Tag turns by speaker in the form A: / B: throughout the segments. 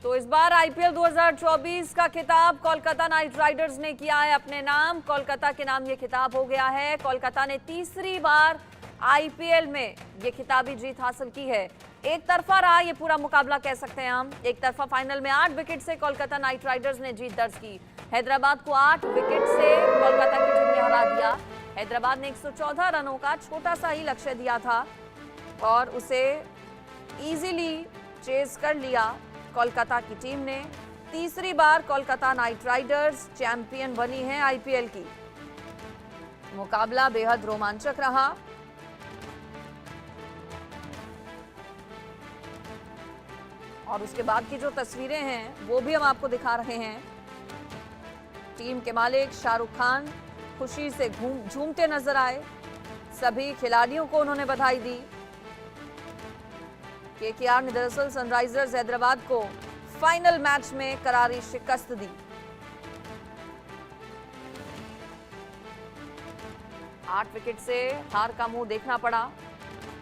A: तो इस बार आईपीएल 2024 का खिताब कोलकाता नाइट राइडर्स ने किया है अपने नाम। कोलकाता के नाम ये खिताब हो गया है। कोलकाता ने तीसरी बार आईपीएल में ये खिताबी जीत हासिल की है। एक तरफा रहा ये पूरा मुकाबला कह सकते हैं हम। एक तरफा फाइनल में 8 विकेट से कोलकाता नाइट राइडर्स ने जीत दर्ज की। हैदराबाद को 8 विकेट से कोलकाता की टीम ने हरा दिया। हैदराबाद ने 114 रनों का छोटा सा ही लक्ष्य दिया था और उसे इजीली चेज कर लिया कोलकाता की टीम ने। तीसरी बार कोलकाता नाइट राइडर्स चैंपियन बनी है आईपीएल की। मुकाबला बेहद रोमांचक रहा। और उसके बाद की जो तस्वीरें हैं वो भी हम आपको दिखा रहे हैं। टीम के मालिक शाहरुख खान खुशी से झूमते नजर आए। सभी खिलाड़ियों को उन्होंने बधाई दी। केकेआर ने दरअसल सनराइजर्स हैदराबाद को फाइनल मैच में करारी शिकस्त दी। आठ विकेट से हार का मुंह देखना पड़ा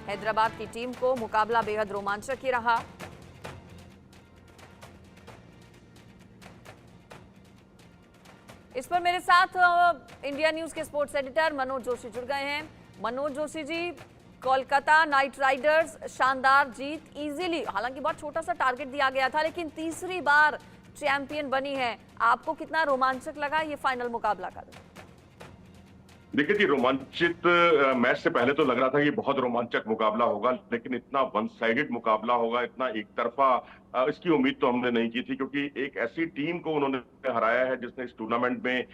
A: हैदराबाद की टीम को। मुकाबला बेहद रोमांचक ही रहा। इस पर मेरे साथ इंडिया न्यूज के स्पोर्ट्स एडिटर मनोज जोशी जुड़ गए हैं। मनोज जोशी जी, कोलकाता नाइट राइडर्स शानदार जीत इजीली, हालांकि बहुत छोटा सा टारगेट दिया गया था, लेकिन तीसरी बार चैंपियन बनी है। आपको कितना रोमांचक लगा ये फाइनल मुकाबला कल?
B: देखिए जी, रोमांचित मैच से पहले तो लग रहा था कि बहुत रोमांचक मुकाबला होगा, लेकिन इतना वन साइडेड मुकाबला होगा, इतना एक तरफा इसकी उम्मीद तो हमने नहीं की थी। क्योंकि एक ऐसी टीम को उन्होंने हराया है जिसने इस टूर्नामेंट में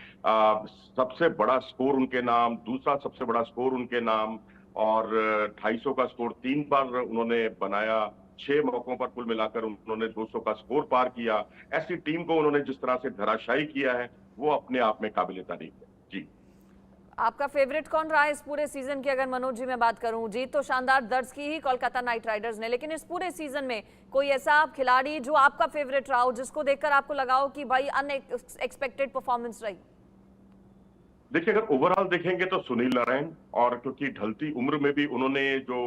B: सबसे बड़ा स्कोर उनके नाम, दूसरा सबसे बड़ा स्कोर उनके नाम और 250 का स्कोर 3 बार उन्होंने बनाया। 6 मौकों पर कुल मिलाकर उन्होंने 200 का स्कोर पार किया। ऐसी टीम को उन्होंने जिस तरह से धराशायी किया है वो अपने आप में काबिले तारीफ है। जी,
A: आपका फेवरेट कौन रहा है इस पूरे सीजन की? अगर मनोज जी मैं बात करूं, जीत तो शानदार दर्ज की ही कोलकाता नाइट राइडर्स ने, लेकिन इस पूरे सीजन में कोई ऐसा खिलाड़ी जो आपका फेवरेट रहा हो, जिसको देखकर आपको लगा हो कि भाई अनएक्सपेक्टेड परफॉर्मेंस रही?
B: देखिए, अगर ओवरऑल देखेंगे तो सुनील नारायण, और क्योंकि ढलती उम्र में भी उन्होंने जो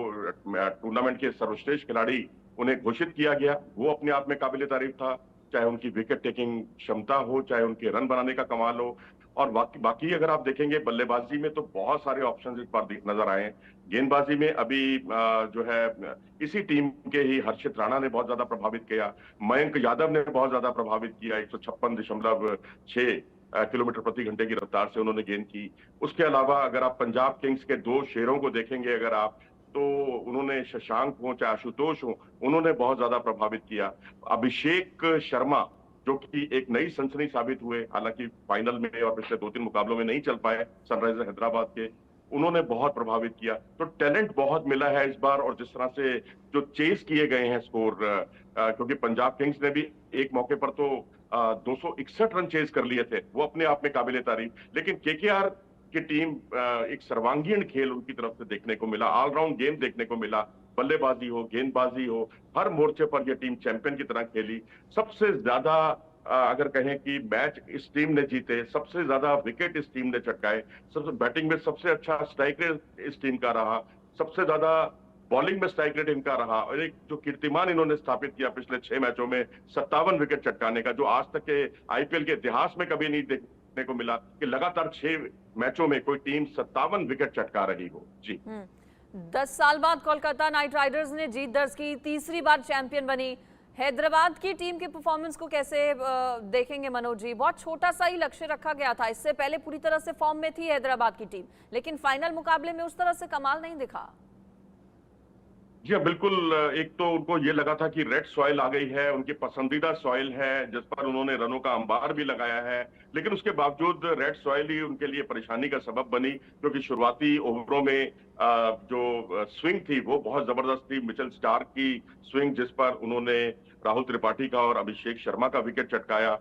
B: टूर्नामेंट के सर्वश्रेष्ठ खिलाड़ी उन्हें घोषित किया गया, वो अपने आप में काबिले तारीफ था। चाहे उनकी विकेट टेकिंग क्षमता हो, चाहे उनके रन बनाने का कमाल हो, और बाकी अगर आप देखेंगे बल्लेबाजी में तो बहुत सारे ऑप्शंस इस बार नजर आए हैं। गेंदबाजी में अभी जो है इसी टीम के ही हर्षित राणा ने बहुत ज्यादा प्रभावित किया। मयंक यादव ने बहुत ज्यादा प्रभावित किया। 156.6 किलोमीटर प्रति घंटे की रफ्तार से उन्होंने गेंद की। उसके अलावा अगर आप पंजाब किंग्स के 2 शेरों को देखेंगे अगर आप, तो उन्होंने शशांक हो चाहे आशुतोष हो, उन्होंने बहुत ज्यादा प्रभावित किया। अभिषेक शर्मा जो कि एक नई सनसनी साबित हुए, हालांकि फाइनल में और पिछले 2-3 मुकाबलों में नहीं चल पाए सनराइजर्स हैदराबाद के, उन्होंने बहुत प्रभावित किया। तो टैलेंट बहुत मिला है इस बार। और जिस तरह से जो चेस किए गए हैं स्कोर, क्योंकि पंजाब किंग्स ने भी एक मौके पर तो 261 रन चेज कर लिए थे, वो अपने आप में काबिले तारीफ। लेकिन केकेआर की टीम एक सर्वांगीण खेल उनकी तरफ से देखने को मिला, ऑलराउंड गेम देखने को मिला। बल्लेबाजी हो, गेंदबाजी हो, हर मोर्चे पर यह टीम चैंपियन की तरह खेली। सबसे ज्यादा अगर कहें कि मैच इस टीम ने जीते, सबसे ज्यादा विकेट इस टीम ने चटकाए, सबसे बैटिंग में सबसे अच्छा स्ट्राइक रेट इस टीम का रहा, सबसे ज्यादा बॉलिंग में स्ट्राइक रेट इनका रहा, और एक जो कीर्तिमान इन्होंने स्थापित किया पिछले 6 मैचों में 57 विकेट चटकाने का, जो आज तक के आईपीएल के इतिहास में कभी नहीं देखने को मिला कि लगातार 6 मैचों में कोई टीम 57 विकेट चटका रही हो। जी,
A: 10 साल बाद कोलकाता नाइट राइडर्स ने जीत दर्ज की, तीसरी बार चैंपियन बनी। हैदराबाद की टीम के परफॉर्मेंस को कैसे देखेंगे मनोज जी? बहुत छोटा सा ही लक्ष्य रखा गया था। इससे पहले पूरी तरह से फॉर्म में थी हैदराबाद की टीम, लेकिन फाइनल मुकाबले में उस तरह से कमाल नहीं दिखा।
B: जी हाँ, बिल्कुल। एक तो उनको ये लगा था कि रेड सॉइल आ गई है, उनकी पसंदीदा सॉइल है जिस पर उन्होंने रनों का अंबार भी लगाया है, लेकिन उसके बावजूद रेड सॉइल ही उनके लिए परेशानी का सबब बनी। क्योंकि शुरुआती ओवरों में जो स्विंग थी वो बहुत जबरदस्त थी। मिचेल स्टार्क की स्विंग, जिस पर उन्होंने राहुल त्रिपाठी का और अभिषेक शर्मा का विकेट चटकाया।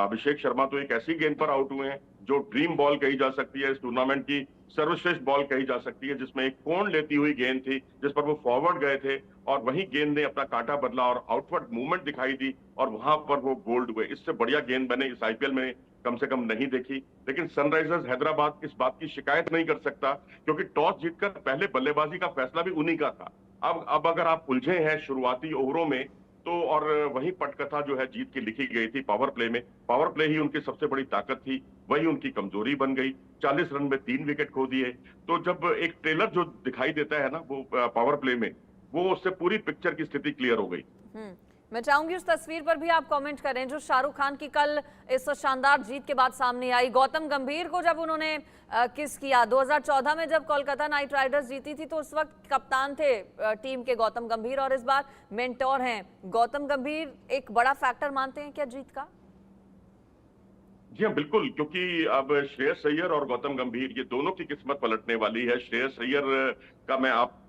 B: अभिषेक शर्मा तो एक ऐसी गेंद पर आउट हुए हैं जो ड्रीम बॉल कही जा सकती है, इस टूर्नामेंट की सर्वश्रेष्ठ बॉल कही जा सकती है, जिसमें एक कोण लेती हुई गेंद थी जिस पर वो फॉरवर्ड गए थे और वही गेंद ने अपना कांटा बदला और आउटवर्ड मूवमेंट दिखाई दी और वहां पर वो गोल्ड हुए। इससे बढ़िया गेंद मैंने इस आईपीएल में कम से कम नहीं देखी। लेकिन सनराइजर्स हैदराबाद इस बात की शिकायत नहीं कर सकता, क्योंकि टॉस जीतकर पहले बल्लेबाजी का फैसला भी उन्हीं का था। अब अगर आप उलझे हैं शुरुआती ओवरों में, तो और वही पटकथा जो है जीत की लिखी गई थी पावर प्ले में। पावर प्ले ही उनकी सबसे बड़ी ताकत थी, वही उनकी कमजोरी बन गई। 40 रन में 3 विकेट खो दिए। तो जब एक ट्रेलर जो दिखाई देता है ना वो पावर प्ले में, वो उससे पूरी पिक्चर की स्थिति क्लियर हो गई।
A: मैं चाहूंगी उस तस्वीर पर भी आप कमेंट करें जो शाहरुख खान की कल इस शानदार जीत के बाद सामने आई। गौतम गंभीर को जब उन्होंने किस किया 2014 में जब कोलकाता नाइट राइडर्स जीती थी तो उस वक्त कप्तान थे टीम के गौतम गंभीर, और इस बार मेंटोर हैं। गौतम गंभीर एक बड़ा फैक्टर मानते हैं क्या जीत का?
B: जी हाँ, बिल्कुल, क्योंकि अब श्रेयस अय्यर और गौतम गंभीर ये दोनों की किस्मत पलटने वाली है। श्रेयस अय्यर का मैं आपके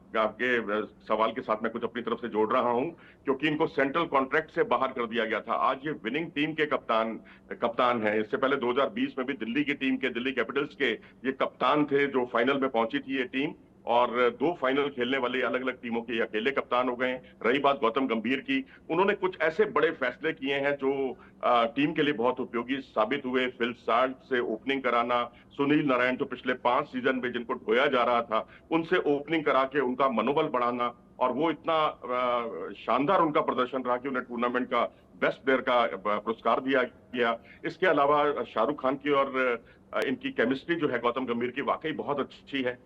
B: सवाल के साथ मैं कुछ अपनी तरफ से जोड़ रहा हूं, क्योंकि इनको सेंट्रल कॉन्ट्रैक्ट से बाहर कर दिया गया था। आज ये विनिंग टीम के कप्तान हैं। इससे पहले 2020 में भी दिल्ली की टीम के, दिल्ली कैपिटल्स के ये कप्तान थे जो फाइनल में पहुंची थी ये टीम, और 2 फाइनल खेलने वाले अलग अलग टीमों के अकेले कप्तान हो गए हैं। रही बात गौतम गंभीर की, उन्होंने कुछ ऐसे बड़े फैसले किए हैं जो टीम के लिए बहुत उपयोगी साबित हुए। फिल साल्ट से ओपनिंग कराना, सुनील नारायण जो पिछले 5 सीजन में जिनको ढोया जा रहा था उनसे ओपनिंग करा के उनका मनोबल बढ़ाना, और वो इतना शानदार उनका प्रदर्शन रहा कि उन्हें टूर्नामेंट का बेस्ट प्लेयर का पुरस्कार दिया गया। इसके अलावा शाहरुख खान की और इनकी केमिस्ट्री जो है गौतम गंभीर की वाकई बहुत अच्छी है,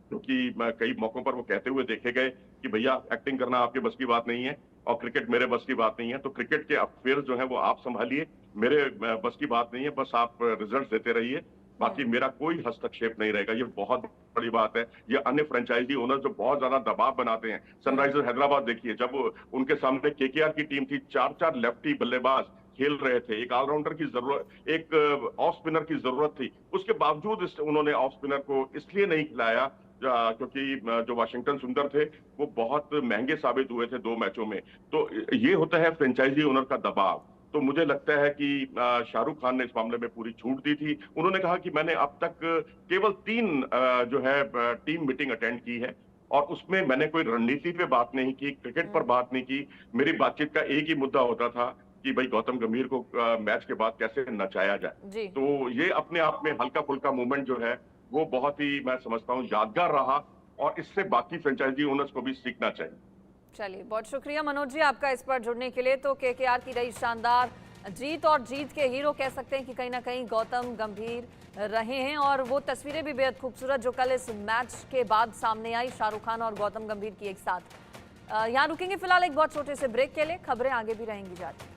B: क्योंकि कई मौकों पर वो कहते हुए देखे गए कि भैया एक्टिंग करना आपके बस की बात नहीं है और क्रिकेट मेरे बस की बात नहीं है, तो क्रिकेट के अफेयर जो है वो आप संभालिए, मेरे बस की बात नहीं है, बस आप रिजल्ट देते रहिए, बाकी मेरा कोई हस्तक्षेप नहीं रहेगा। ये बहुत बड़ी बात है। ये अन्य फ्रेंचाइजी ओनर जो बहुत ज्यादा दबाव बनाते हैं, सनराइजर्स हैदराबाद देखिए, जब उन्नके सामने केकेआर की टीम थी, 4-4 लेफ्टी बल्लेबाज खेल रहे थे, एक ऑलराउंडर की जरूरत, एक ऑफ स्पिनर की जरूरत थी, उसके बावजूद उन्होंने ऑफ स्पिनर को इसलिए नहीं खिलाया क्योंकि जो वाशिंगटन सुंदर थे वो बहुत महंगे साबित हुए थे 2 मैचों में। तो ये होता है फ्रेंचाइजी ओनर का दबाव। तो मुझे लगता है कि शाहरुख खान ने इस मामले में पूरी छूट दी थी। उन्होंने कहा कि मैंने अब तक केवल 3 जो है टीम मीटिंग अटेंड की है, और उसमें मैंने कोई रणनीति पे बात नहीं की, क्रिकेट पर बात नहीं की। मेरी बातचीत का एक ही मुद्दा होता था कि भाई गौतम गंभीर को मैच के बाद कैसे नचाया जाए। तो ये अपने आप में हल्का फुल्का मूवमेंट जो है वो बहुत ही, मैं समझता हूँ, यादगार रहा, और इससे बाकी फ्रेंचाइजी ओनर्स को भी सीखना चाहिए।
A: चलिए, बहुत शुक्रिया मनोज जी आपका इस पर जुड़ने के लिए। तो केकेआर की रही शानदार जीत, और जीत के हीरो कह सकते हैं कि कहीं ना कहीं गौतम गंभीर रहे हैं, और वो तस्वीरें भी बेहद खूबसूरत जो कल इस मैच के बाद सामने आई, शाहरुख खान और गौतम गंभीर की एक साथ। यहाँ रुकेंगे फिलहाल एक बहुत छोटे से ब्रेक के लिए, खबरें आगे भी रहेंगी जारी।